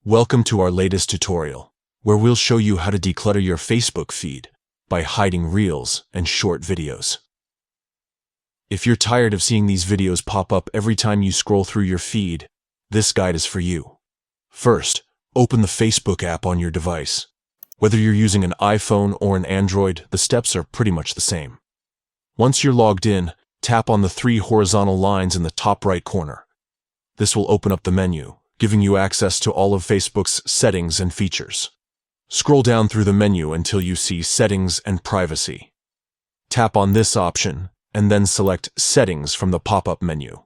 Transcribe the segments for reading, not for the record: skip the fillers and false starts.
Welcome to our latest tutorial, where we'll show you how to declutter your Facebook feed by hiding Reels and short videos. If you're tired of seeing these videos pop up every time you scroll through your feed, this guide is for you. First, open the Facebook app on your device. Whether you're using an iPhone or an Android, the steps are pretty much the same. Once you're logged in, tap on the 3 horizontal lines in the top right corner. This will open up the menu, giving you access to all of Facebook's settings and features. Scroll down through the menu until you see Settings and Privacy. Tap on this option, and then select Settings from the pop-up menu.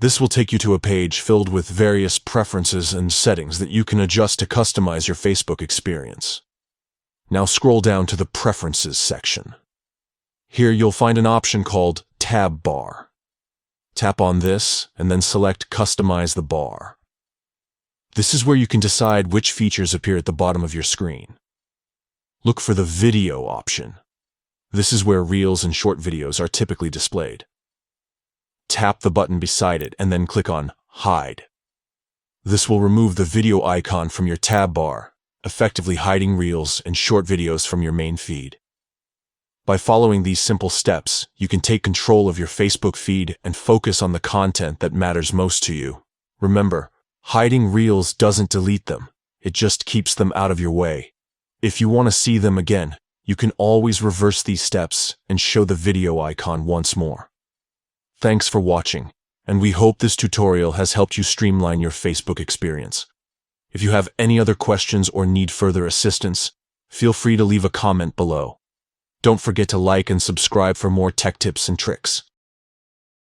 This will take you to a page filled with various preferences and settings that you can adjust to customize your Facebook experience. Now scroll down to the Preferences section. Here you'll find an option called Tab Bar. Tap on this, and then select Customize the bar. This is where you can decide which features appear at the bottom of your screen. Look for the Video option. This is where Reels and short videos are typically displayed. Tap the button beside it and then click on Hide. This will remove the video icon from your tab bar, effectively hiding Reels and short videos from your main feed. By following these simple steps, you can take control of your Facebook feed and focus on the content that matters most to you. Remember, hiding Reels doesn't delete them, it just keeps them out of your way. If you want to see them again, you can always reverse these steps and show the video icon once more. Thanks for watching, and we hope this tutorial has helped you streamline your Facebook experience. If you have any other questions or need further assistance, feel free to leave a comment below. Don't forget to like and subscribe for more tech tips and tricks.